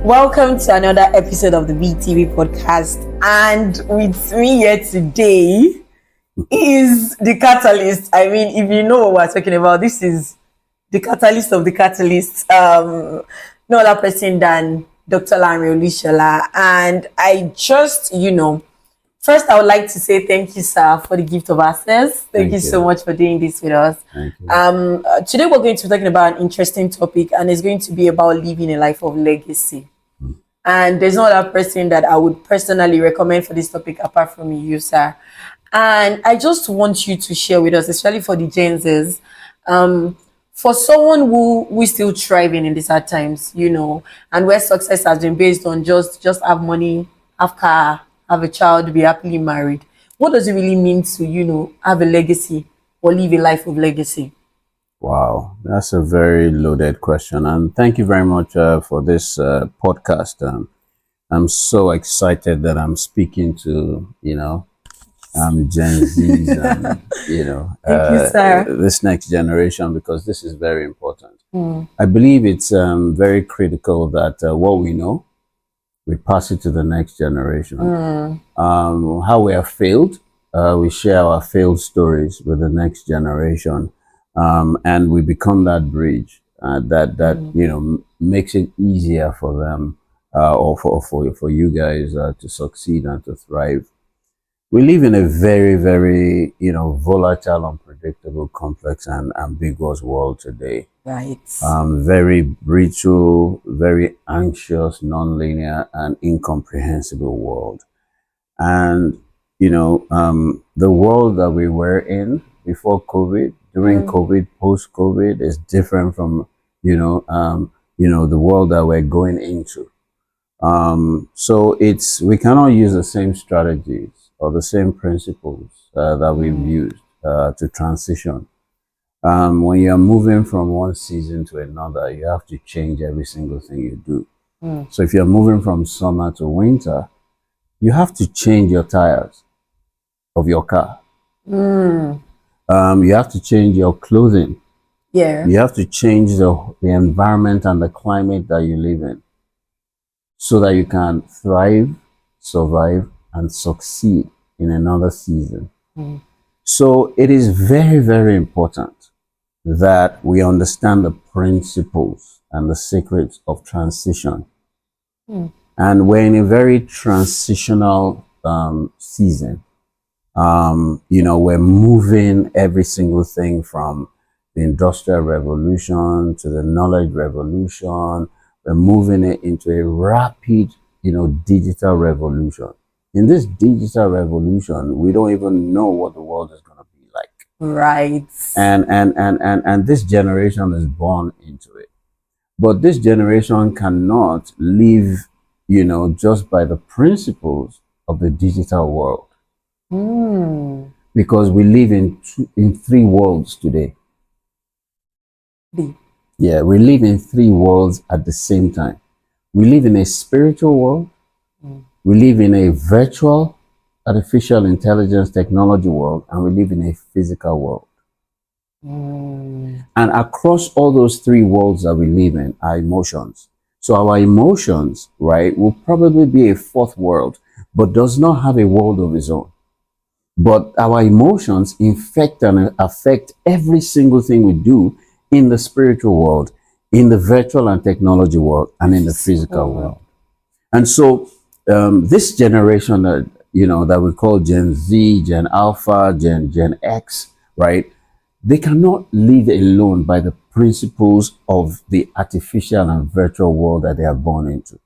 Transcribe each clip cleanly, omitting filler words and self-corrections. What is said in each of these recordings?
Welcome to another episode of the BTV podcast, and with me here today is the catalyst. I mean, if you know what we're talking about, this is the catalyst of the catalyst. No other person than Dr. Lanre Olusola, and I just, first I would like to say thank you, sir, for the gift of access. Thank you so much for doing this with us. Thank you. Today we're going to be talking about an interesting topic, and it's going to be about living a life of legacy. And there's no other person that I would personally recommend for this topic apart from you, sir. And I just want you to share with us, especially for the Gen Zs, for someone who is still thriving in these hard times, and where success has been based on just have money, have car, have a child, be happily married. What does it really mean to, have a legacy or live a life of legacy? Wow, that's a very loaded question. And thank you very much for this podcast. I'm so excited that I'm speaking to, Gen Zs and, Thank you, sir. this next generation, because this is very important. I believe it's very critical that what we know, we pass it to the next generation. How we have failed, we share our failed stories with the next generation. And we become that bridge that makes it easier for them or for you guys to succeed and to thrive. We live in a very, very volatile, unpredictable, complex, and ambiguous world today. Right. Very brutal, very anxious, non-linear, and incomprehensible world. And the world that we were in before COVID, during COVID, post-COVID, is different from the world that we're going into. So we cannot use the same strategies or the same principles that we've used to transition. When you're moving from one season to another, you have to change every single thing you do. So if you're moving from summer to winter, you have to change your tires of your car. You have to change your clothing. Yeah. You have to change the environment and the climate that you live in so that you can thrive, survive, and succeed in another season. So it is very, very important that we understand the principles and the secrets of transition. And we're in a very transitional season. We're moving every single thing from the Industrial Revolution to the Knowledge Revolution. We're moving it into a rapid, digital revolution. In this digital revolution, we don't even know what the world is going to be like. Right. And this generation is born into it. But this generation cannot live, just by the principles of the digital world. Because we live in three worlds today. Yeah, we live in three worlds at the same time. We live in a spiritual world. We live in a virtual artificial intelligence technology world, and we live in a physical world. And across all those three worlds that we live in are emotions. So our emotions, right, will probably be a fourth world, but does not have a world of its own. But our emotions infect and affect every single thing we do in the spiritual world, in the virtual and technology world, and in the physical world. And so this generation that we call Gen Z, Gen Alpha, Gen X, right? They cannot live alone by the principles of the artificial and virtual world that they are born into.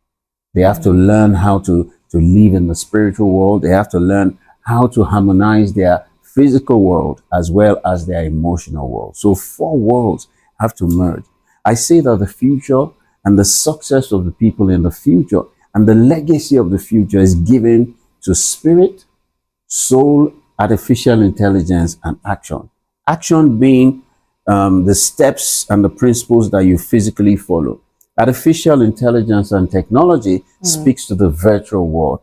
They have to learn how to live in the spiritual world. They have to learn how to harmonize their physical world as well as their emotional world. So four worlds have to merge. I say that the future and the success of the people in the future and the legacy of the future is given to spirit, soul, artificial intelligence, and action. Action being the steps and the principles that you physically follow. Artificial intelligence and technology speaks to the virtual world.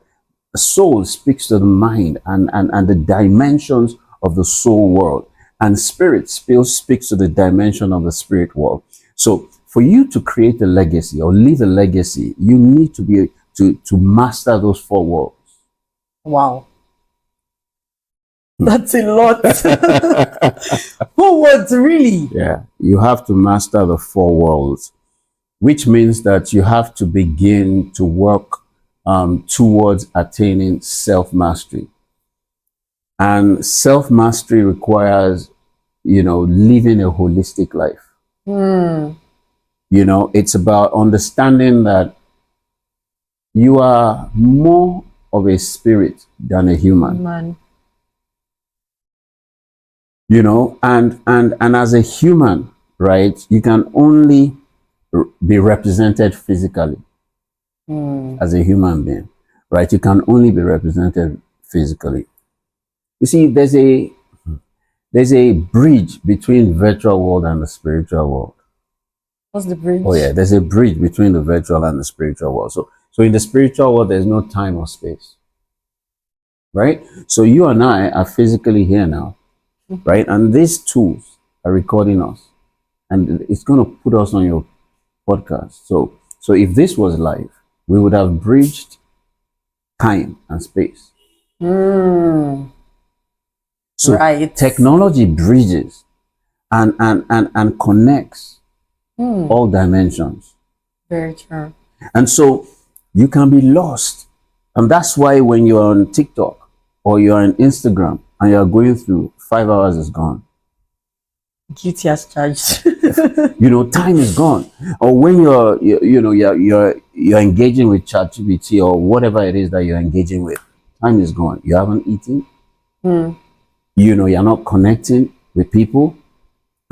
The soul speaks to the mind and the dimensions of the soul world. And spirit still speaks to the dimension of the spirit world. So for you to create a legacy or leave a legacy, you need to be to master those four worlds. Wow. That's a lot. 4 words, really? Yeah, you have to master the four worlds, which means that you have to begin to work towards attaining self-mastery. And self-mastery requires, living a holistic life. It's about understanding that you are more of a spirit than a human. Man. And as a human, right, you can only be represented physically. As a human being, right, you can only be represented physically. You see, there's a bridge between virtual world and the spiritual world. What's the bridge? Oh yeah, there's a bridge between the virtual and the spiritual world. So in the spiritual world, there's no time or space, right? So you and I are physically here now, right? And these tools are recording us, and it's going to put us on your podcast. So if this was live, we would have bridged time and space. So right. Technology bridges and connects all dimensions. Very true. And so you can be lost. And that's why when you're on TikTok or you're on Instagram and you're going through, 5 hours is gone. Guilty as charged. Time is gone. Or when you're engaging with ChatGPT or whatever it is that you're engaging with, time is gone. You haven't eaten. You're not connecting with people.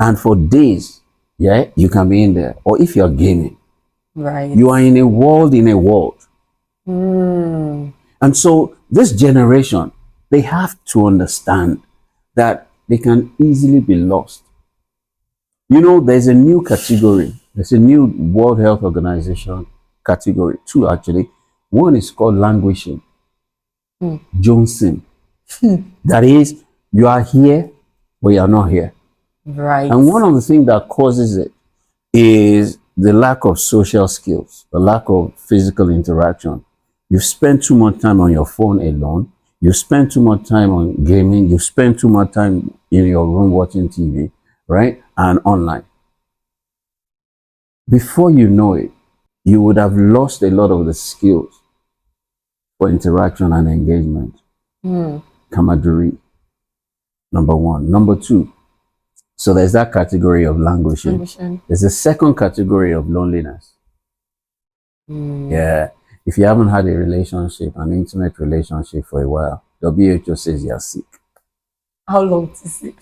And for days, you can be in there. Or if you're gaming, right, you are in a world. And so this generation, they have to understand that they can easily be lost. There's a new category. There's a new World Health Organization category, 2 actually. One is called languishing. Jonesing. That is, you are here, but you are not here. Right. And one of the things that causes it is the lack of social skills, the lack of physical interaction. You spend too much time on your phone alone. You spend too much time on gaming. You spend too much time in your room watching TV, right? And online. Before you know it, you would have lost a lot of the skills for interaction and engagement. Camaraderie, number 1. Number 2, so there's that category of languishing. There's a second category of loneliness. Yeah. If you haven't had a relationship, an intimate relationship for a while, WHO says you're sick. How long to sick?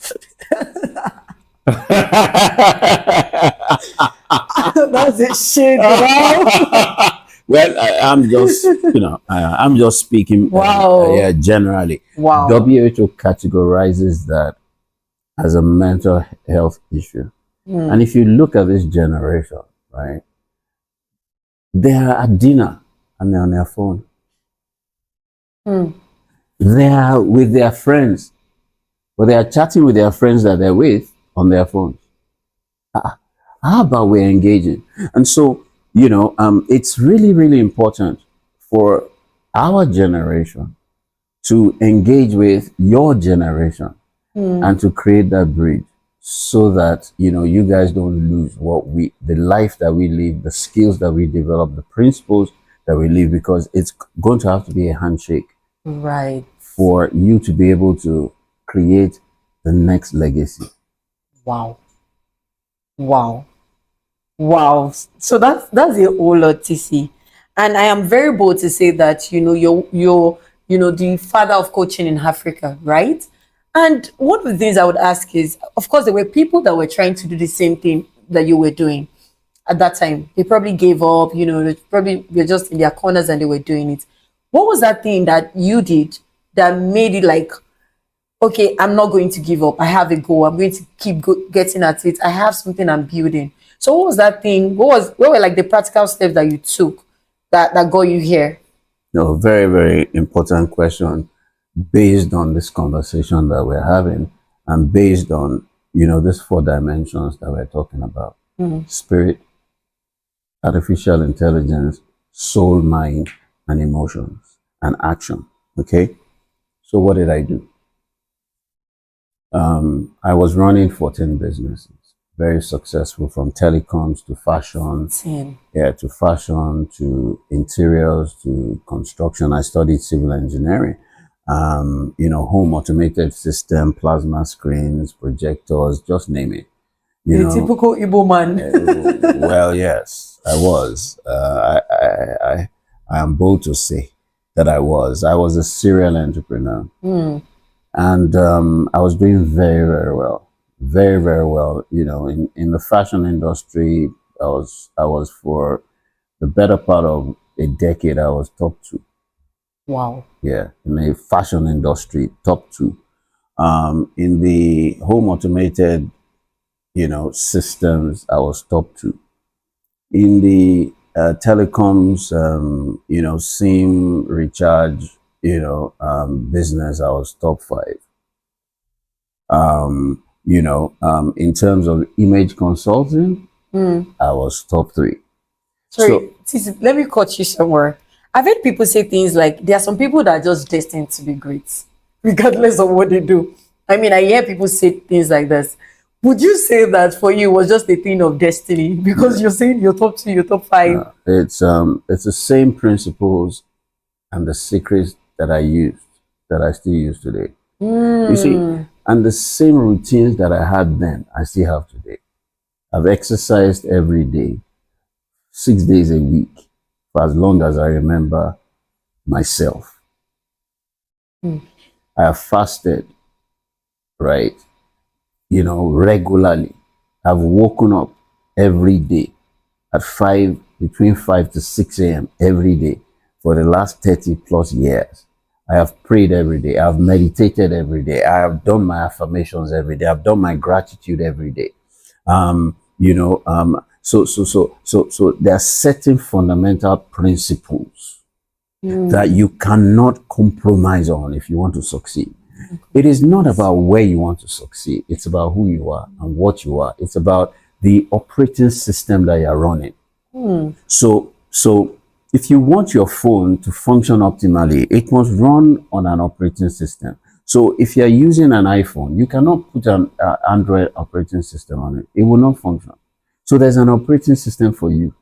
That's a shit. Wow. Well, I'm just, I'm just speaking. Wow. Generally. Wow. WHO categorizes that as a mental health issue. And if you look at this generation, right, they are at dinner and they're on their phone. They are with their friends, but they are chatting with their friends that they're with on their phones. How about we're engaging? And so, it's really, really important for our generation to engage with your generation and to create that bridge so that, you guys don't lose the life that we live, the skills that we develop, the principles that we live, because it's going to have to be a handshake. Right. For you to be able to create the next legacy. Wow. So that's a whole lot to see. And I am very bold to say that, you're the father of coaching in Africa, right? And one of the things I would ask is, of course, there were people that were trying to do the same thing that you were doing at that time. They probably gave up, they probably were just in their corners and they were doing it. What was that thing that you did that made it like, okay, I'm not going to give up. I have a goal. I'm going to keep getting at it. I have something I'm building. So what was that thing? What were like the practical steps that you took that got you here? No, very, very important question based on this conversation that we're having and based on, these 4 dimensions that we're talking about. Spirit, artificial intelligence, soul, mind, and emotions and action. Okay. So what did I do? I was running 14 businesses, very successful, from telecoms to fashion, 10. yeah, to fashion, to interiors, to construction. I studied civil engineering. Home automated system, plasma screens, projectors, just name it. A typical Igbo man. Well, yes, I was. I am bold to say that I was. I was a serial entrepreneur, and I was doing very, very well, very, very well. In the fashion industry, I was for the better part of a decade. I was top two. Wow. Yeah, in the fashion industry, top two. In the home automated, systems, I was top two. In the telecoms, SIM recharge, business, I was top five. In terms of image consulting, I was top three. Sorry, Tisi, let me cut you somewhere. I've heard people say things like there are some people that are just destined to be great, regardless of what they do. I mean, I hear people say things like this. Would you say that for you it was just a thing of destiny? Because you're saying you're top two, you're top five. It's the same principles and the secrets that I used, that I still use today. You see, and the same routines that I had then, I still have today. I've exercised every day, 6 days a week, for as long as I remember myself. I have fasted, right? Regularly. I've woken up every day at between 5 to 6 a.m. every day for the last 30 plus years. I have prayed every day. I've meditated every day. I have done my affirmations every day. I've done my gratitude every day. So there are certain fundamental principles that you cannot compromise on if you want to succeed. It is not about where you want to succeed. It's about who you are and what you are. It's about the operating system that you're running. So if you want your phone to function optimally, it must run on an operating system. So if you're using an iPhone, you cannot put an Android operating system on it. It will not function. So there's an operating system for you.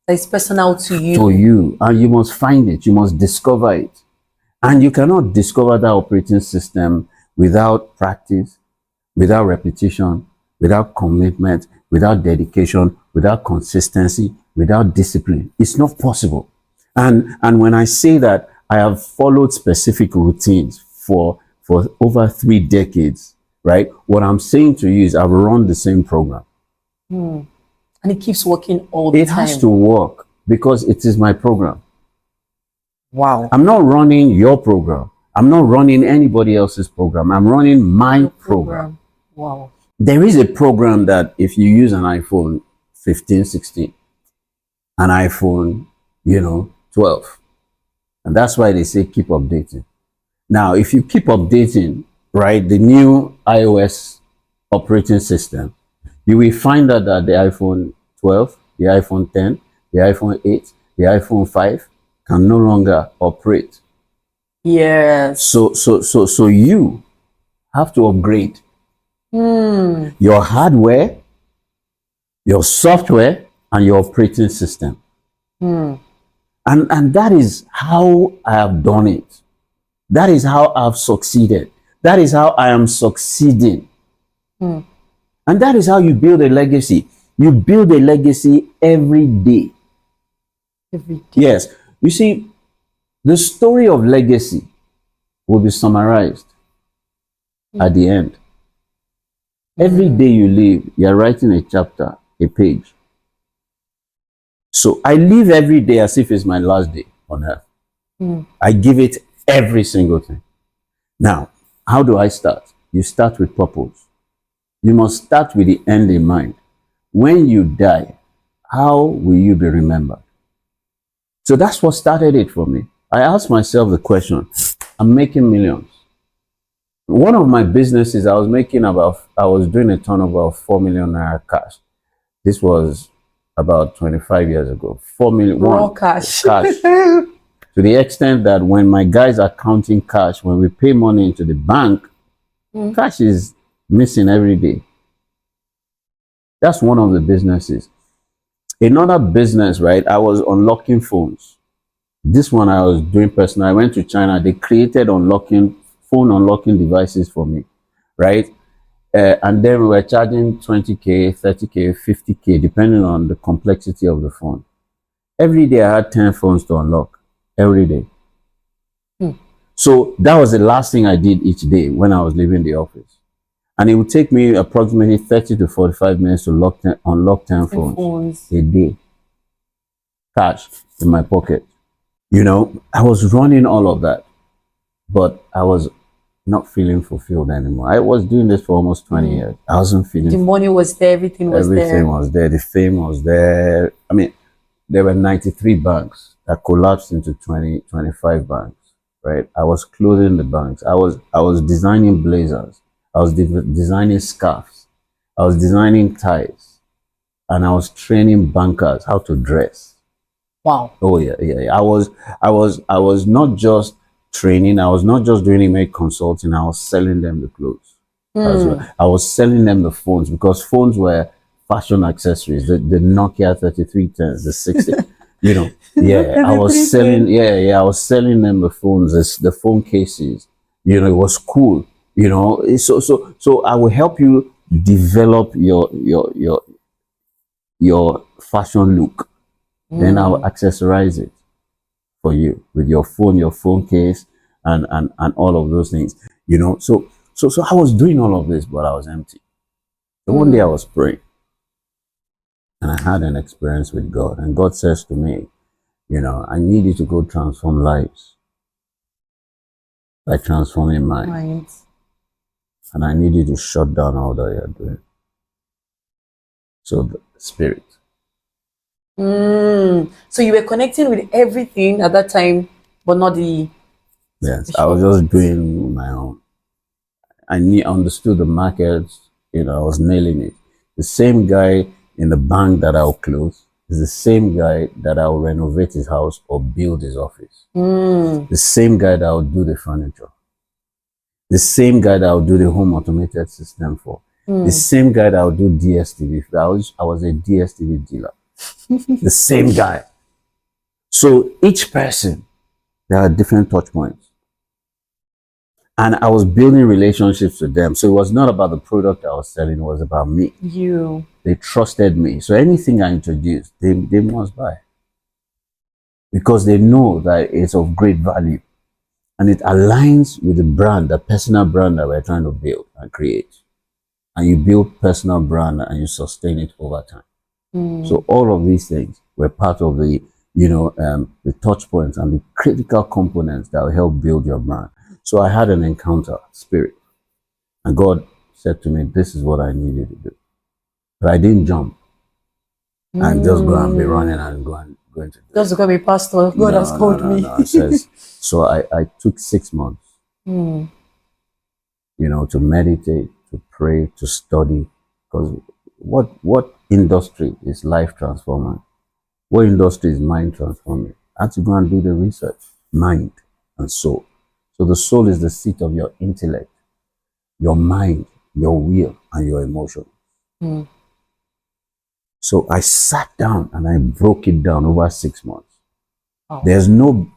It's personal to you. To you. And you must find it. You must discover it. And you cannot discover that operating system without practice, without repetition, without commitment, without dedication, without consistency, without discipline. It's not possible. And when I say that I have followed specific routines for over 3 decades, right? What I'm saying to you is I've run the same program. And it keeps working all the time. It has to work because it is my program. Wow. I'm not running your program. I'm not running anybody else's program. I'm running my program. Wow. There is a program that if you use an iPhone 15, 16, an iPhone, 12, and that's why they say keep updating. Now, if you keep updating, right, the new iOS operating system, you will find out that the iPhone 12, the iPhone 10, the iPhone 8, the iPhone 5 can no longer operate. Yes. So you have to upgrade your hardware, your software, and your operating system. And that is how I have done it. That is how I've succeeded. That is how I am succeeding. And that is how you build a legacy. You build a legacy every day. Every day. Yes. You see, the story of legacy will be summarized at the end. Every day you live, you're writing a chapter, a page. So I live every day as if it's my last day on earth. I give it every single thing. Now, how do I start? You start with purpose. You must start with the end in mind. When you die, how will you be remembered? So that's what started it for me. I asked myself the question, I'm making millions. One of my businesses, I was doing a turnover of 4 million naira cash. This was about 25 years ago. 4 million, Raw one cash. cash. To the extent that when my guys are counting cash, when we pay money into the bank, cash is missing every day. That's one of the businesses. Another business, right? I was unlocking phones. This one I was doing personal. I went to China. They created phone unlocking devices for me, right? And then we were charging 20K, 30K, 50K, depending on the complexity of the phone. Every day I had 10 phones to unlock. Every day. So that was the last thing I did each day when I was leaving the office. And it would take me approximately 30 to 45 minutes to unlock 10 phones a day. Cash in my pocket. You know, I was running all of that, but I was not feeling fulfilled anymore. I was doing this for almost 20 years. I wasn't feeling. The money was there, everything was there. Everything was there. The fame was there. I mean, there were 93 banks that collapsed into 25 banks, right? I was closing the banks. I was designing blazers. I was designing scarves. I was designing ties. And I was training bankers how to dress. Wow. Oh yeah. I was not just training. I was not just doing image consulting. I was selling them the clothes as well. I was selling them the phones because phones were fashion accessories. The Nokia 3310s, the 60. You know, yeah. I was selling. Yeah. I was selling them the phones, the phone cases. You know, it was cool. You know, so I will help you develop your fashion look. Then I'll accessorize it for you with your phone case, and all of those things. You know, so I was doing all of this, but I was empty. So one day I was praying, and I had an experience with God, and God says to me, you know, I need you to go transform lives by transforming minds, and I need you to shut down all that you're doing. So the spirit. So you were connecting with everything at that time, but not the. Yes, I was just doing my own. I understood the markets. You know, I was nailing it. The same guy in the bank that I'll close is the same guy that I'll renovate his house or build his office. The same guy that will do the furniture. The same guy that will do the home automated system for. The same guy that will do DSTV. I was a DSTV dealer. The same guy. So each person, there are different touch points. And I was building relationships with them. So it was not about the product I was selling, it was about me. You. They trusted me. So anything I introduced, they must buy. Because they know that it's of great value. And it aligns with the brand, the personal brand that we're trying to build and create. And you build personal brand and you sustain it over time. So all of these things were part of the, the touch points and the critical components that will help build your brand. So I had an encounter, spirit. And God said to me, this is what I need you to do. But I didn't jump and just go and be running and going to do just become a pastor. God has called me. It says, so I took 6 months, to meditate, to pray, to study. Because what industry is life transforming? What industry is mind transforming? I had to go and do the research, mind and soul. So the soul is the seat of your intellect, your mind, your will, and your emotion. So I sat down and I broke it down over 6 months. There's no,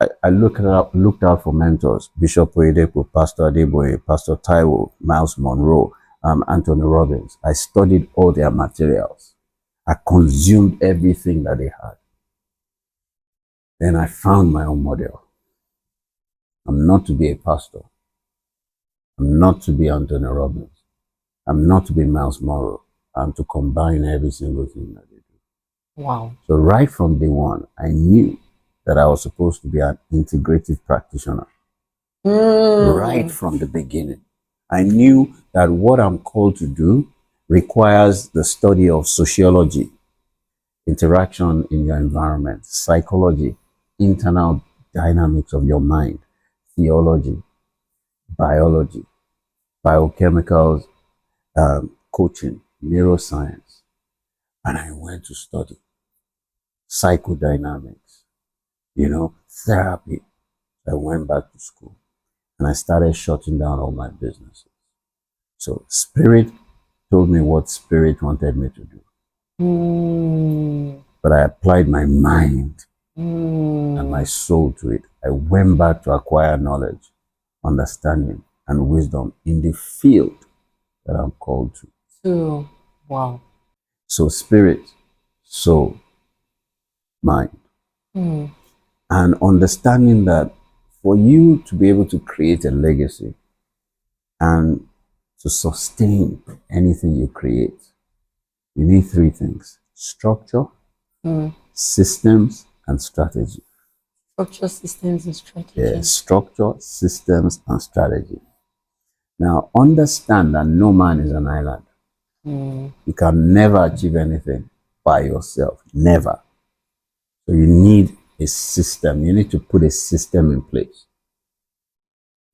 I looked out for mentors, Bishop Oyedepo, Pastor Adeboye, Pastor Taiwo, Miles Monroe, Anthony Robbins. I studied all their materials. I consumed everything that they had. Then I found my own model. I'm not to be a pastor. I'm not to be Anthony Robbins. I'm not to be Miles Monroe. I'm to combine every single thing that they do. Wow. So right from day one, I knew that I was supposed to be an integrative practitioner. Right from the beginning. I knew that what I'm called to do requires the study of sociology, interaction in your environment, psychology, internal dynamics of your mind, theology, biology, biochemicals, coaching, neuroscience, And I went to study psychodynamics, therapy. I went back to school and I started shutting down all my businesses. So spirit told me what spirit wanted me to do. But I applied my mind and my soul to it. I went back to acquire knowledge, understanding, and wisdom in the field that I'm called to. So, wow. So spirit, soul, mind. And understanding that for you to be able to create a legacy and to sustain anything you create, you need three things: structure, systems, and strategy. Structure, systems, and strategy. Yes, structure, systems, and strategy. Now, understand that no man is an island. You can never achieve anything by yourself. Never. So you need a system. You need to put a system in place.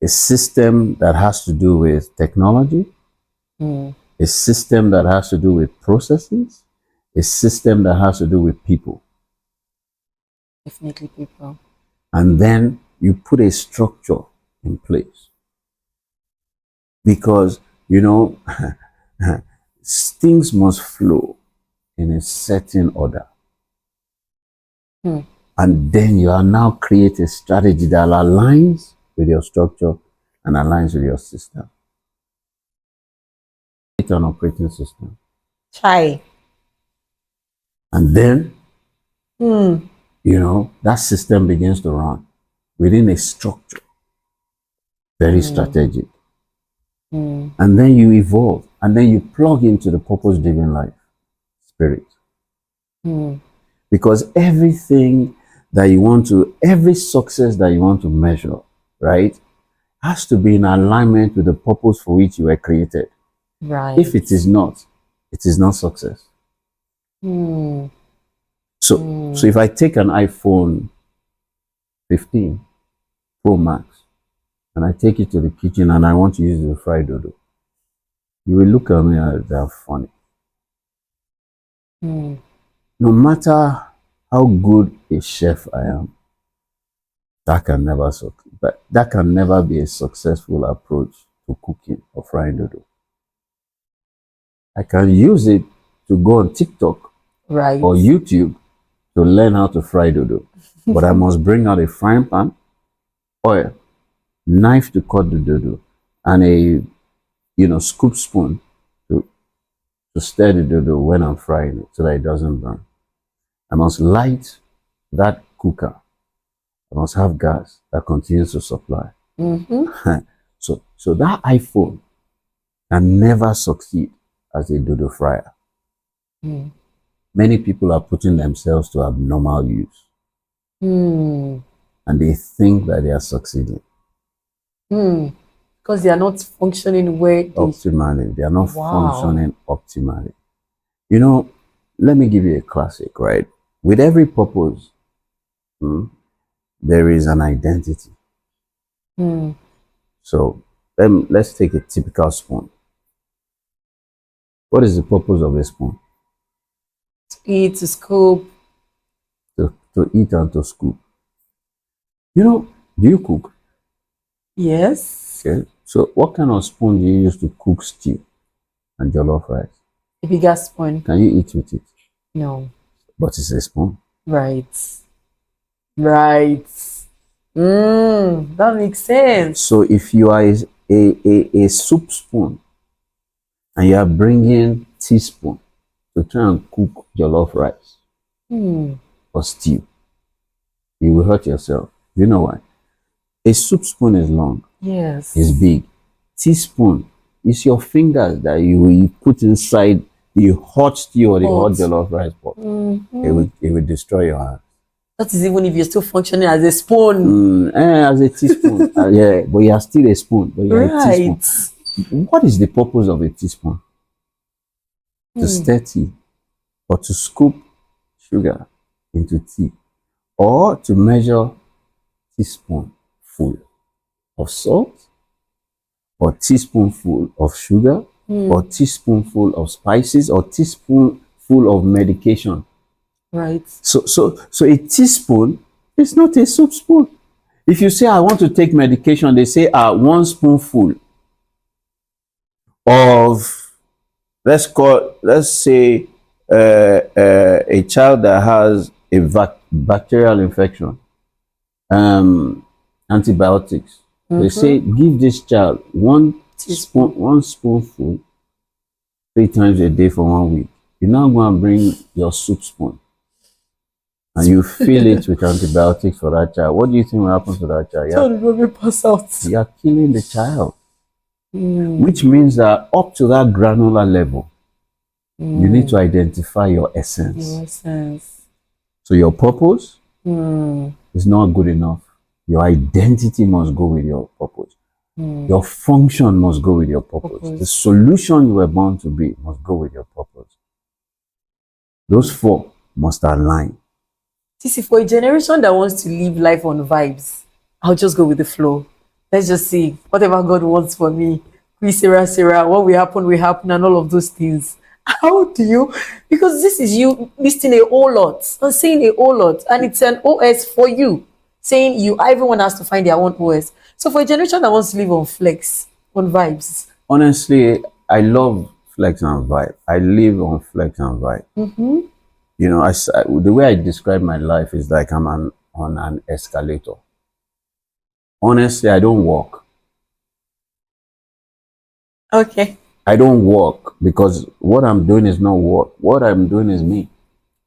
A system that has to do with technology, a system that has to do with processes, a system that has to do with people. Definitely people. And then you put a structure in place. Because, things must flow in a certain order. And then you are now create a strategy that aligns with your structure and aligns with your system. It's an operating system. Chai. And then, that system begins to run within a structure, very strategic. And then you evolve, and then you plug into the purpose-driven life, spirit. Because everything that you want to, every success that you want to measure, right, has to be in alignment with the purpose for which you were created. Right. If it is not success. So if I take an iPhone 15 Pro Max and I take it to the kitchen and I want to use it to fry dodo, you will look at me as they're funny. No matter how good a chef I am, that can never be a successful approach to cooking or frying dodo. I can use it to go on TikTok or YouTube to learn how to fry dodo. But I must bring out a frying pan, oil, knife to cut the dodo, and a scoop spoon to stir the dodo when I'm frying it so that it doesn't burn. I must light that cooker. I must have gas that continues to supply. So that iPhone can never succeed as a dodo fryer. Many people are putting themselves to abnormal use. And they think that they are succeeding. Because they are not functioning optimally. They are not functioning optimally. Let me give you a classic, right? With every purpose, there is an identity. So let's take a typical spoon. What is the purpose of a spoon? To eat, to scoop. To eat and to scoop. Do you cook? Yes. Okay. So what kind of spoon do you use to cook stew and jollof rice? A bigger spoon. Can you eat with it? No. But it's a spoon. Right. That makes sense. So if you are a soup spoon and you are bringing teaspoon to try and cook jollof rice or stew, you will hurt yourself. You know why? A soup spoon is long. Yes. It's big. Teaspoon is your fingers that you put inside the hot stew or the hot jollof rice pot. It will destroy your hand. That is even if you're still functioning as a spoon. As a teaspoon. Yeah, but you are still a spoon. But you are a teaspoon. What is the purpose of a teaspoon? To stir tea, or to scoop sugar into tea, or to measure teaspoonful of salt, or teaspoonful of sugar, or teaspoonful of spices, or teaspoonful full of medication. Right. So a teaspoon is not a soup spoon. If you say I want to take medication, they say one spoonful of, let's say a child that has a bacterial infection, um antibiotics. They say give this child Teaspoon. one spoonful 3 times a day for 1 week. You now go and bring your soup spoon and you fill it with antibiotics for that child. What do you think will happen to that child? Child will probably pass out. You're killing the child. Which means that up to that granular level, you need to identify your essence. Your essence. So your purpose is not good enough. Your identity must go with your purpose. Your function must go with your purpose. The solution you were born to be must go with your purpose. Those four must align. See, for a generation that wants to live life on vibes, I'll just go with the flow. Let's just see whatever God wants for me. Please, Sarah, what will happen, and all of those things. How do you? Because this is you listing a whole lot and saying a whole lot, and it's an OS for you, saying everyone has to find their own OS. So for a generation that wants to live on flex, on vibes. Honestly, I love flex and vibe. I live on flex and vibe. You know, the way I describe my life is like I'm on an escalator. Honestly, I don't walk. Okay. I don't walk because what I'm doing is not work. What I'm doing is me.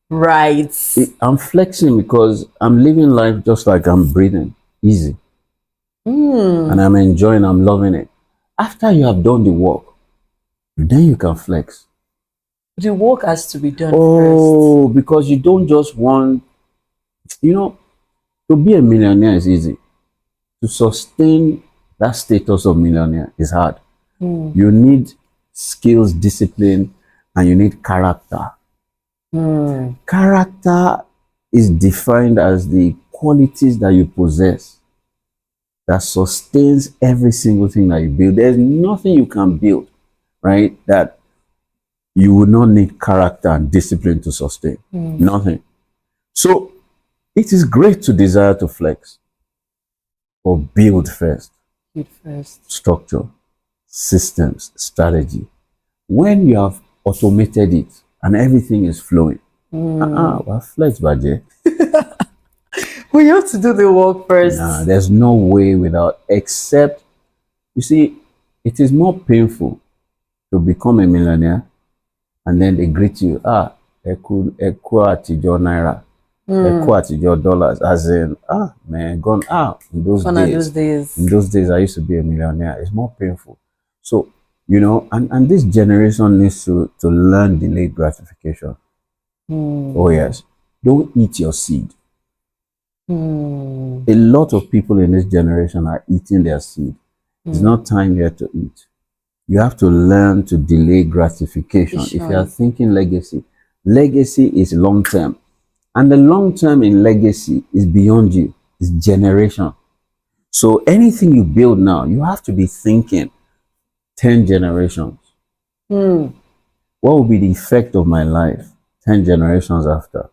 Right. I'm flexing because I'm living life just like I'm breathing, easy. And I'm enjoying, I'm loving it. After you have done the work, then you can flex. The work has to be done first. Because you don't just want, to be a millionaire is easy. To sustain that status of millionaire is hard. You need skills, discipline, and you need character. Character is defined as the qualities that you possess that sustains every single thing that you build. There's nothing you can build, right, that you will not need character and discipline to sustain. Nothing. So it is great to desire to flex, but build first. Build first. Structure, systems, strategy. When you have automated it and everything is flowing, well, flex budget. We have to do the work first. Nah, there's no way without, except, you see, it is more painful to become a millionaire and then they greet you, eku atijo naira, eku atijo dollars, as in, man, gone out in those days. In those days, I used to be a millionaire. It's more painful. So, and this generation needs to learn delayed gratification. Oh, yes. Don't eat your seed. A lot of people in this generation are eating their seed. It's not time yet to eat. You have to learn to delay gratification. If you are thinking legacy, legacy is long term. And the long term in legacy is beyond you, it's generation. So anything you build now, you have to be thinking 10 generations. What will be the effect of my life 10 generations after?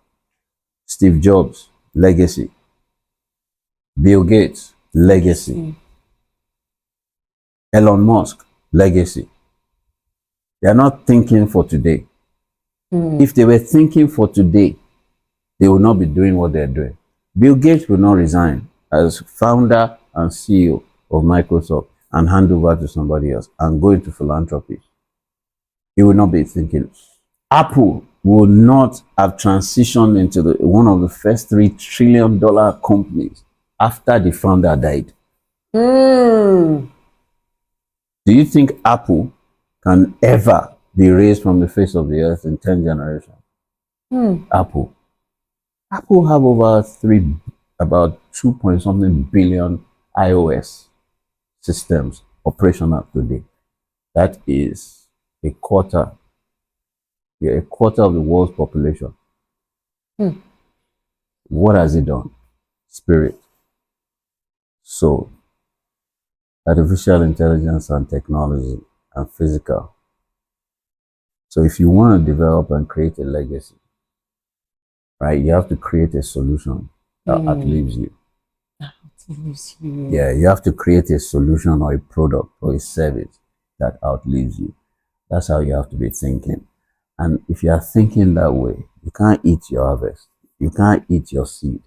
Steve Jobs, legacy. Bill Gates, legacy. Elon Musk, legacy. They are not thinking for today. If they were thinking for today, they will not be doing what they're doing. Bill Gates will not resign as founder and CEO of Microsoft and hand over to somebody else and go into philanthropy. He will not be thinking. Apple will not have transitioned into one of the first $3 trillion companies after the founder died. Do you think Apple can ever be raised from the face of the earth in 10 generations? Apple have about 2 point something billion iOS systems operational today. That is a quarter of the world's population. What has it done? Spirit, soul, artificial intelligence and technology, and physical. So if you want to develop and create a legacy, right, you have to create a solution that outlives you. Yeah, you have to create a solution or a product or a service that outlives you. That's how you have to be thinking. And if you are thinking that way, you can't eat your harvest. You can't eat your seed.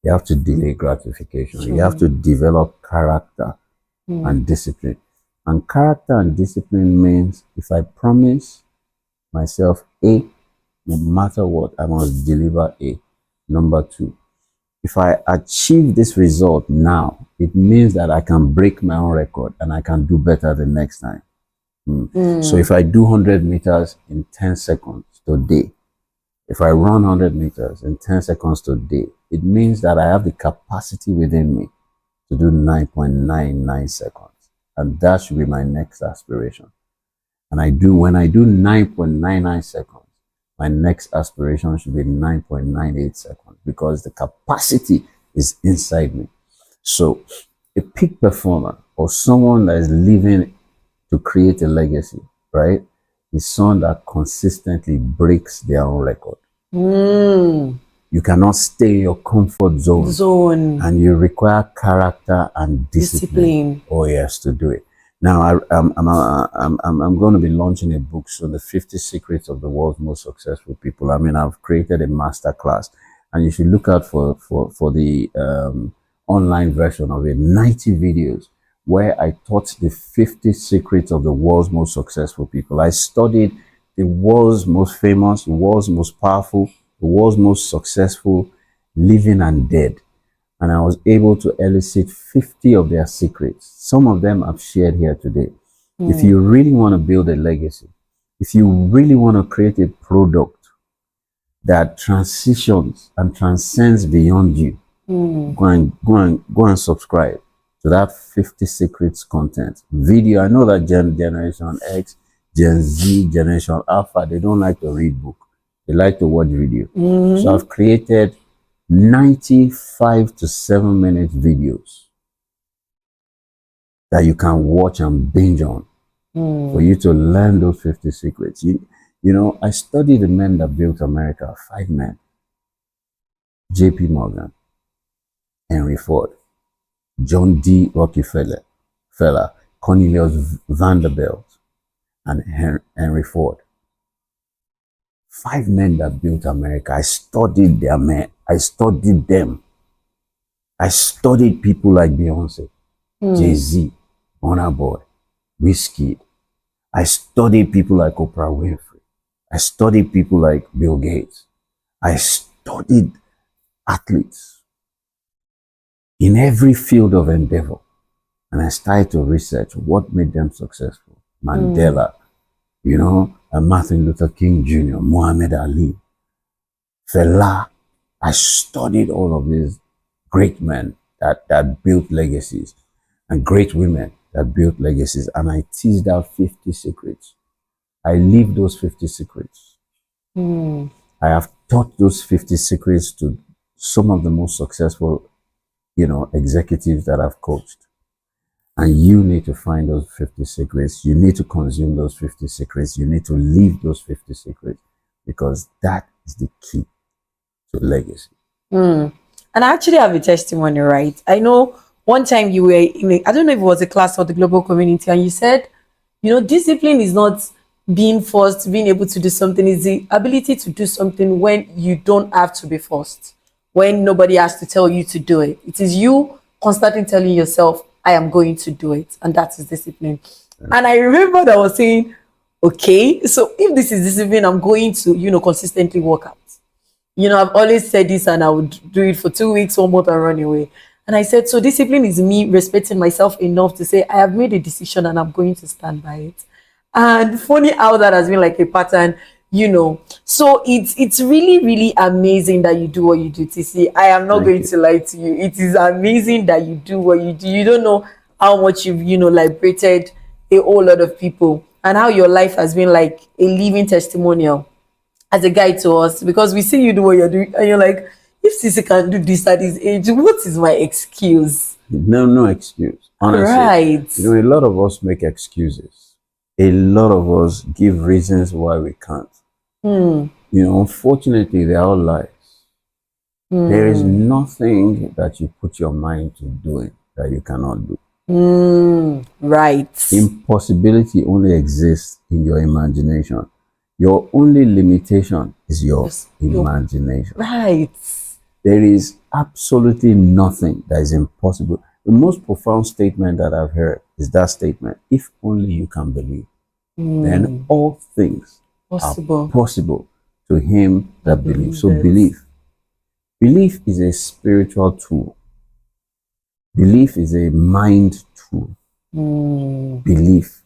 You have to delay gratification. You have to develop character and discipline. And character and discipline means if I promise myself A, no matter what, I must deliver A. Number two, if I achieve this result now, it means that I can break my own record and I can do better the next time. So if I do 100 meters in 10 seconds today, if I run 100 meters in 10 seconds today, it means that I have the capacity within me to do 9.99 seconds. And that should be my next aspiration. And when I do 9.99 seconds, my next aspiration should be 9.98 seconds because the capacity is inside me. So a peak performer or someone that is living to create a legacy, right, is someone that consistently breaks their own record. You cannot stay in your comfort zone. And you require character and discipline. Oh yes, to do it. Now I'm going to be launching a book soon, the 50 Secrets of the World's Most Successful People. I mean, I've created a master class, and you should look out for the online version of it. 90 videos where I taught the 50 secrets of the world's most successful people. I studied the world's most famous, the world's most powerful, the world's most successful, living and dead. And I was able to elicit 50 of their secrets. Some of them I've shared here today. If you really want to build a legacy, if you really want to create a product that transitions and transcends beyond you, go and subscribe to that 50 secrets content video. I know that Generation X, Gen Z, Generation Alpha, they don't like to read book. They like to watch video. So I've created 95 to 7-minute videos that you can watch and binge on for you to learn those 50 secrets. You know, I studied the men that built America, 5 men. J.P. Morgan, Henry Ford, John D. Rockefeller, Cornelius Vanderbilt, and Henry Ford. 5 men that built America. I studied their men. I studied them. I studied people like Beyonce, Jay-Z, Burna Boy, Wizkid. I studied people like Oprah Winfrey. I studied people like Bill Gates. I studied athletes in every field of endeavor. And I started to research what made them successful. Mandela, you know, Martin Luther King Jr., Muhammad Ali, Fela. I studied all of these great men that built legacies and great women that built legacies. And I teased out 50 secrets. I live those 50 secrets. I have taught those 50 secrets to some of the most successful, you know, executives that I've coached. And you need to find those 50 secrets. You need to consume those 50 secrets. You need to live those 50 secrets because that is the key to legacy. And I actually have a testimony, right? I know one time you were I don't know if it was a class or the global community, and you said, you know, discipline is not being forced, being able to do something, is the ability to do something when you don't have to be forced, when nobody has to tell you to do it. It is you constantly telling yourself, I am going to do it. And that is discipline. And I remember that I was saying, okay, so if this is discipline, I'm going to, you know, consistently work out. You know, I've always said this and I would do it for 2 weeks, 1 month and run away. And I said, so discipline is me respecting myself enough to say, I have made a decision and I'm going to stand by it. And funny how that has been like a pattern, you know. So it's really, really amazing that you do what you do, TC. I am not going to lie to you. It is amazing that you do what you do. You don't know how much you've, you know, liberated a whole lot of people and how your life has been like a living testimonial as a guide to us, because we see you do what you're doing and you're like, if Sisi can do this at his age, what is my excuse? No excuse. Honestly, Right. you know, a lot of us make excuses. a lot of us give reasons why we can't. Unfortunately, they're all lies. There is nothing that you put your mind to doing that you cannot do. Right. Impossibility only exists in your imagination. Your only limitation is your imagination. Right. There is absolutely nothing that is impossible. The most profound statement that I've heard is that statement: if only you can believe, then all things are possible to him that believes. So belief. Belief is a spiritual tool. Belief is a mind tool. Belief.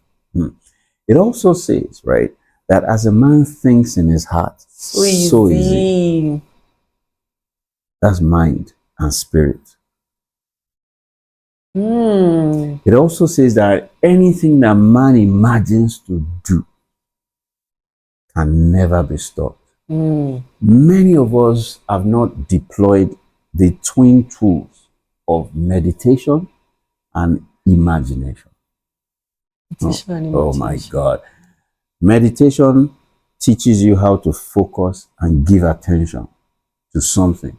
It also says, right, that as a man thinks in his heart, so is he. That's mind and spirit. It also says that anything that man imagines to do can never be stopped. Many of us have not deployed the twin tools of meditation and imagination. Oh my God. Meditation teaches you how to focus and give attention to something.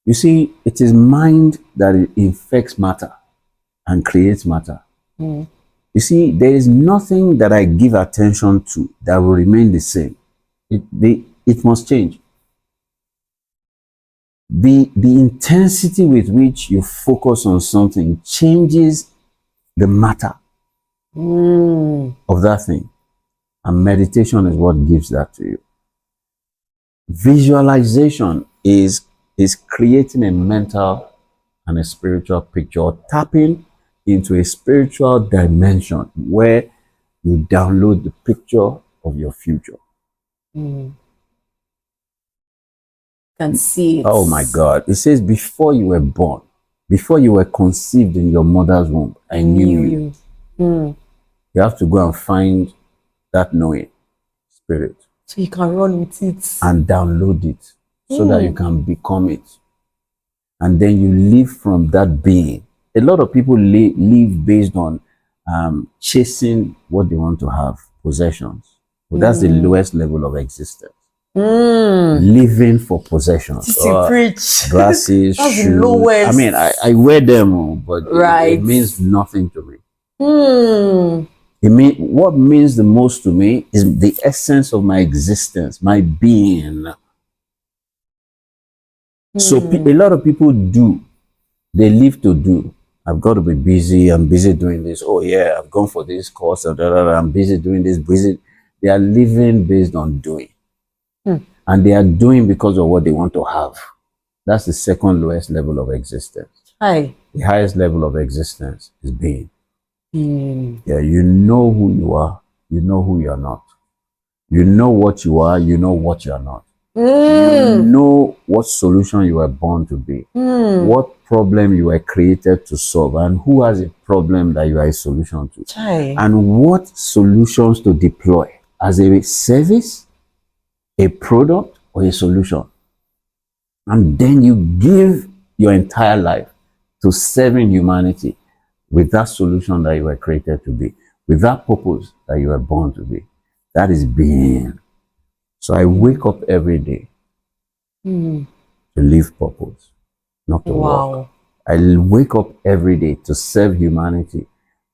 You see, it is mind that infects matter and creates matter. You see, there is nothing that I give attention to that will remain the same. It must change. The intensity with which you focus on something changes the matter of that thing. And meditation is what gives that to you. Visualization is creating a mental and a spiritual picture, tapping into a spiritual dimension where you download the picture of your future. Can see it. Oh my God. It says, before you were born, before you were conceived in your mother's womb, I knew you. You have to go and find that knowing spirit. So you can run with it. And download it so that you can become it. And then you live from that being. A lot of people live based on chasing what they want to have, possessions. Well, that's the lowest level of existence. Living for possessions. Preach. Glasses, that's shoes. The lowest. I mean, I wear them, but it means nothing to me. What means the most to me is the essence of my existence, my being. So a lot of people they live to do. I've got to be busy. I'm busy doing this. Oh yeah, I've gone for this course. I'm busy doing this. Busy. They are living based on doing. And they are doing because of what they want to have. That's the second lowest level of existence. The highest level of existence is being. Yeah, you know who you are. You know who you are not. You know what you are. You know what you are not. You know what solution you were born to be. What problem you were created to solve. And who has a problem that you are a solution to. And what solutions to deploy as a service, a product, or a solution. And then you give your entire life to serving humanity with that solution that you were created to be, with that purpose that you were born to be. That is being. So I wake up every day to live purpose, not to work. I wake up every day to serve humanity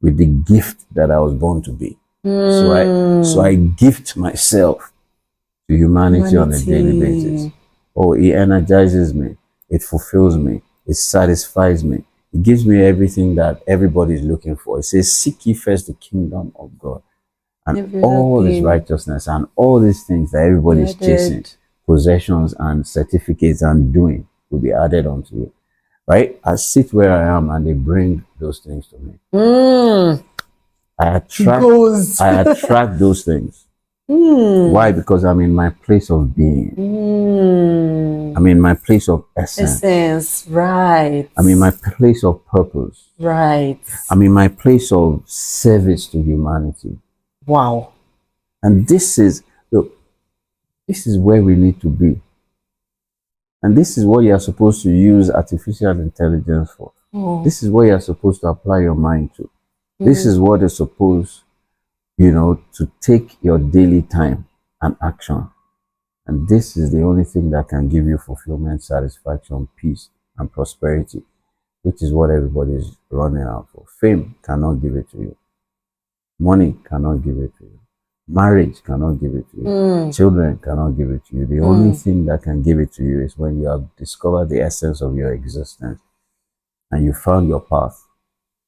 with the gift that I was born to be. So I gift myself to humanity on a daily basis. Oh, it energizes me. It fulfills me. It satisfies me. It gives me everything that everybody is looking for. It says, seek ye first the kingdom of God and all this righteousness and all these things that everybody is chasing, possessions and certificates and doing, will be added unto you. Right? I sit where I am and they bring those things to me. I attract those things. Why? Because I'm in my place of being. I'm in my place of essence. Right. I'm in my place of purpose. Right. I'm in my place of service to humanity. Wow. And this is where we need to be. And this is what you are supposed to use artificial intelligence for. This is what you are supposed to apply your mind to. This is what is supposed to take your daily time and action. And this is the only thing that can give you fulfillment, satisfaction, peace, and prosperity, which is what everybody is running out for. Fame cannot give it to you. Money cannot give it to you. Marriage cannot give it to you. Children cannot give it to you. The only thing that can give it to you is when you have discovered the essence of your existence and you found your path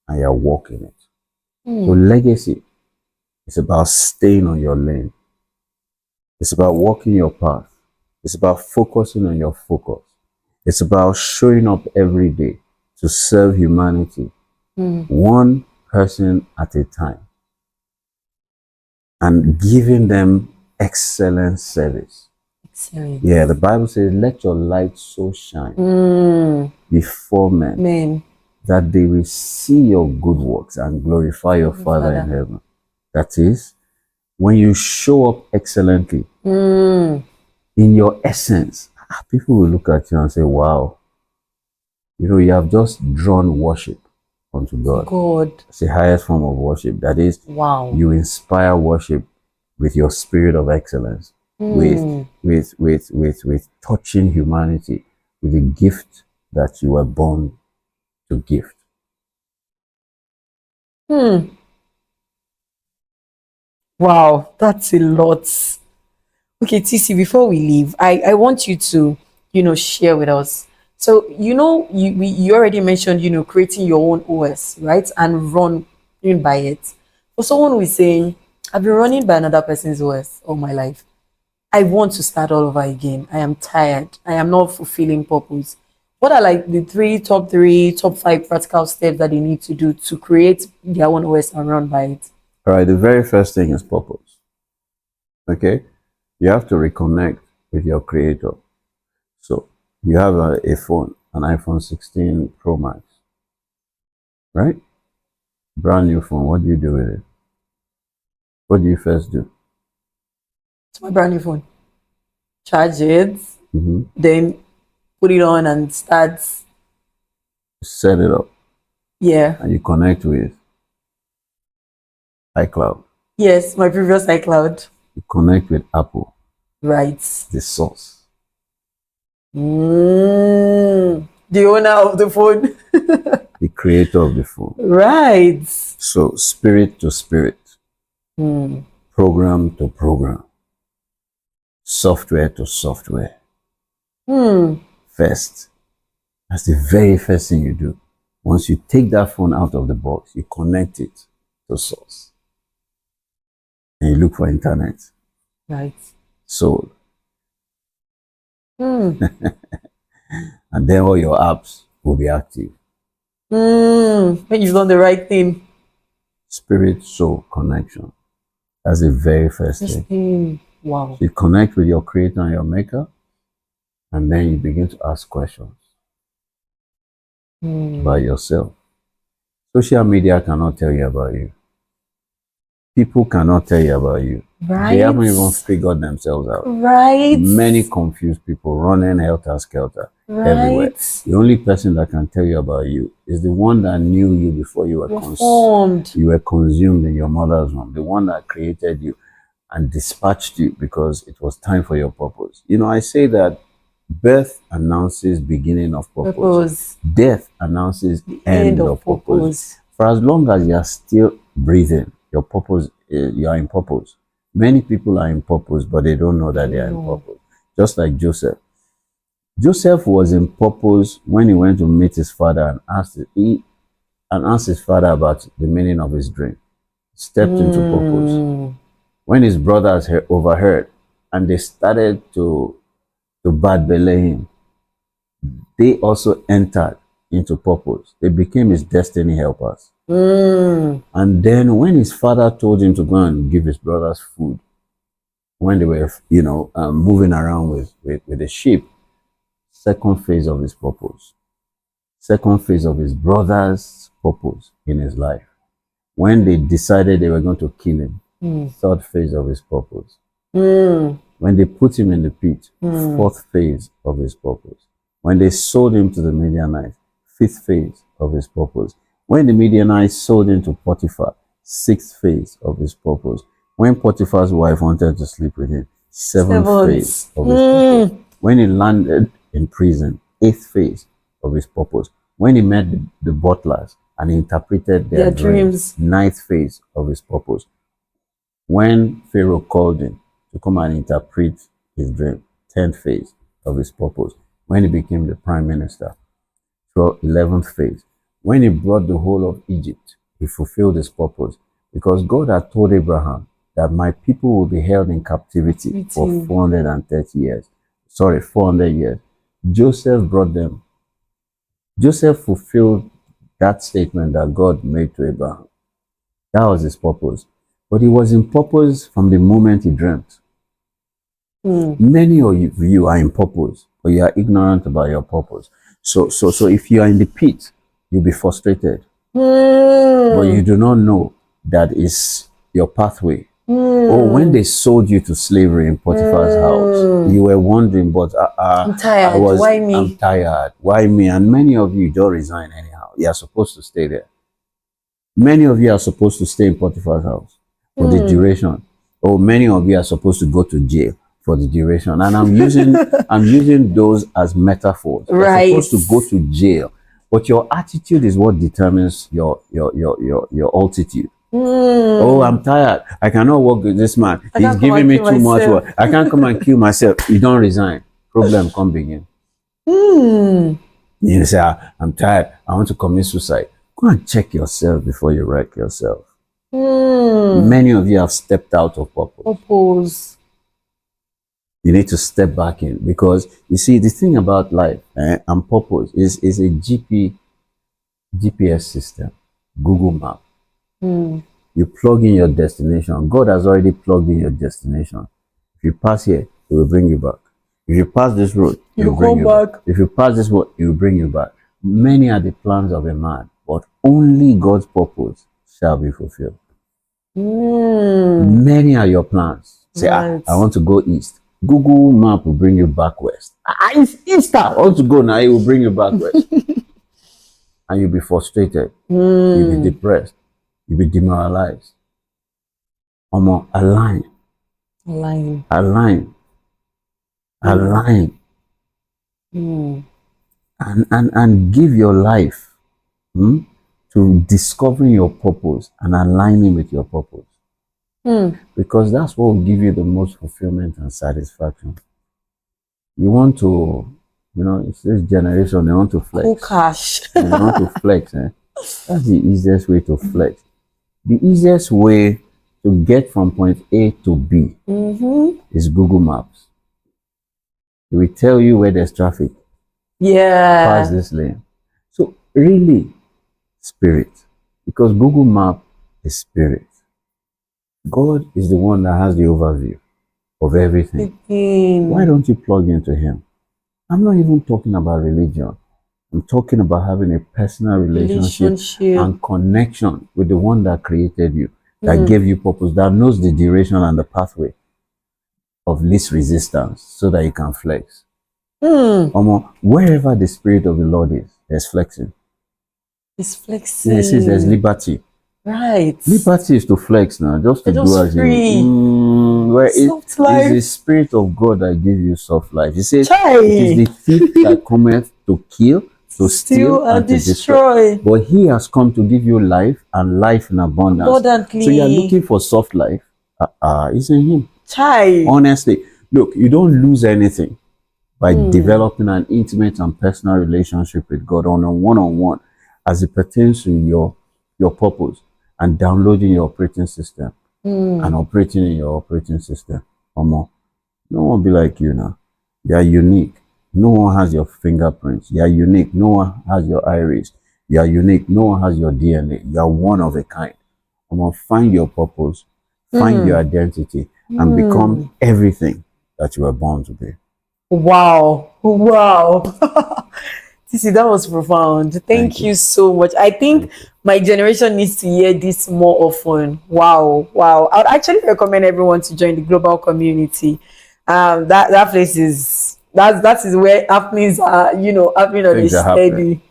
and you're walking it. So legacy is about staying on your lane. It's about walking your path. It's about focusing on your focus. It's about showing up every day to serve humanity, one person at a time, and giving them excellent service. Excellent. Yeah, the Bible says, let your light so shine before men, that they will see your good works and glorify your Father in heaven. That is, when you show up excellently in your essence, people will look at you and say, wow, you have just drawn worship unto God. It's the highest form of worship. That is, you inspire worship with your spirit of excellence, with touching humanity, with the gift that you were born to gift. Wow, that's a lot. Okay, TC, before we leave, I want you to, share with us. So, you already mentioned, creating your own OS, right? And running by it. For someone who is saying, I've been running by another person's OS all my life. I want to start all over again. I am tired. I am not fulfilling purpose. What are like the top 5 practical steps that they need to do to create their own OS and run by it? All right, the very first thing is purpose. Okay? You have to reconnect with your creator. So you have a phone, an iPhone 16 Pro Max, right? Brand new phone. What do you do with it? What do you first do? It's my brand new phone. Charge it, then put it on and start. Set it up. Yeah. And you connect with iCloud. Yes, my previous iCloud. You connect with Apple. Right. The source. The owner of the phone. The creator of the phone. Right. So spirit to spirit. Program to program. Software to software. First. That's the very first thing you do. Once you take that phone out of the box, you connect it to source. And you look for internet. Right. Soul. And then all your apps will be active. When you've done the right thing. Spirit soul connection. That's the very first thing. Wow. So you connect with your creator and your maker, and then you begin to ask questions about yourself. Social media cannot tell you about you. People cannot tell you about you. Right. They haven't even figured themselves out. Right. Many confused people running helter-skelter everywhere. The only person that can tell you about you is the one that knew you before you were consumed. You were consumed in your mother's womb. The one that created you and dispatched you because it was time for your purpose. I say that birth announces beginning of purpose. Death announces the end of purpose. For as long as you are still breathing, your purpose, you are in purpose. Many people are in purpose, but they don't know that they are in purpose. Just like Joseph. Joseph was in purpose when he went to meet his father and asked his father about the meaning of his dream. Stepped into purpose. When his brothers overheard and they started to bad belay him, they also entered into purpose. They became his destiny helpers. And then when his father told him to go and give his brothers food, when they were, moving around with the sheep, second phase of his purpose, second phase of his brother's purpose in his life. When they decided they were going to kill him, third phase of his purpose. When they put him in the pit, fourth phase of his purpose. When they sold him to the Midianites, fifth phase of his purpose. When the Midianites sold him to Potiphar, Sixth phase of his purpose. When Potiphar's wife wanted to sleep with him, seventh phase of his purpose. When he landed in prison, eighth phase of his purpose. When he met the butlers and he interpreted their dreams, ninth phase of his purpose. When Pharaoh called him to come and interpret his dream, 10th phase of his purpose. When he became the prime minister, 11th phase. When he brought the whole of Egypt, he fulfilled his purpose because God had told Abraham that my people will be held in captivity for 430 years. 400 years. Joseph brought them. Joseph fulfilled that statement that God made to Abraham. That was his purpose. But he was in purpose from the moment he dreamt. Many of you are in purpose, but you are ignorant about your purpose. So if you are in the pit, you'll be frustrated. But you do not know that is your pathway. Or when they sold you to slavery in Potiphar's house, you were wondering, but I'm tired. Why me? I'm tired. Why me? And many of you don't resign anyhow. You are supposed to stay there. Many of you are supposed to stay in Potiphar's house for the duration. Or many of you are supposed to go to jail for the duration. And I'm using those as metaphors. Right. You're supposed to go to jail. But your attitude is what determines your altitude. Oh, I'm tired. I cannot work with this man. He's giving me too much work. I can't come and kill myself. You don't resign. Problem come begin. You say, I'm tired. I want to commit suicide. Go and check yourself before you wreck yourself. Many of you have stepped out of purpose. You need to step back in because you see the thing about life and purpose is a GPS system, Google Map. You plug in your destination. God has already plugged in your destination. If you pass here, He will bring you back. If you pass this road, He will bring you back. If you pass this road, He will bring you back. Many are the plans of a man, but only God's purpose shall be fulfilled. Many are your plans. Say, I want to go east. Google Map will bring you back west. It's east. I want to go now. It will bring you back west. And you'll be frustrated. You'll be depressed. You'll be demoralized. Align. And give your life to discovering your purpose and aligning with your purpose. Because that's what will give you the most fulfillment and satisfaction. You want to, it's this generation, they want to flex. Oh, gosh. They want to flex. That's the easiest way to flex. The easiest way to get from point A to B is Google Maps. It will tell you where there's traffic. Yeah. Pass this lane. So really, spirit. Because Google Map is spirit. God is the one that has the overview of everything. Why don't you plug into Him? I'm not even talking about religion. I'm talking about having a personal relationship and connection with the one that created you, that gave you purpose, that knows the duration and the pathway of least resistance so that you can flex. Wherever the Spirit of the Lord is, there's flexing. It's flexing. Yes, there's liberty. Right. Liberty is to flex now, just to do as you. Where soft life. It is the Spirit of God that gives you soft life. He says, it is the thief that cometh to kill, to steal, and to destroy. But He has come to give you life and life in abundance. Abundantly. So you are looking for soft life. It's in Him. Chai. Honestly, look, you don't lose anything by developing an intimate and personal relationship with God on a one-on-one as it pertains to your purpose and downloading your operating system and operating in your operating system. No one be like you now. You are unique. No one has your fingerprints. You are unique. No one has your iris. You are unique. No one has your DNA. You are one of a kind. Find your purpose, find your identity, and become everything that you were born to be. Wow. Tissy, that was profound. Thank you so much. I think my generation needs to hear this more often. Wow. I would actually recommend everyone to join the global community. That place is that is where happenings are, happening on a steady.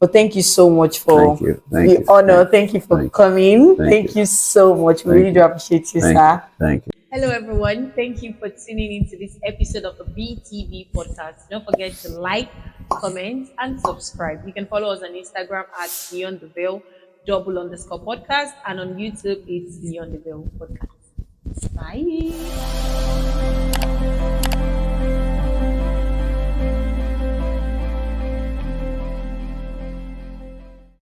But thank you so much Thank for you. Thank the you. honor. Thank you for Thank you. coming. Thank Thank you. you so much. We Thank really do you. appreciate you, Thank you. sir. Thank you. Hello, everyone. Thank you for tuning into this episode of the BTV podcast. Don't forget to like, comment, and subscribe. You can follow us on Instagram at Beyond the Veil, _podcast, and on YouTube it's Beyond the Veil podcast. Bye.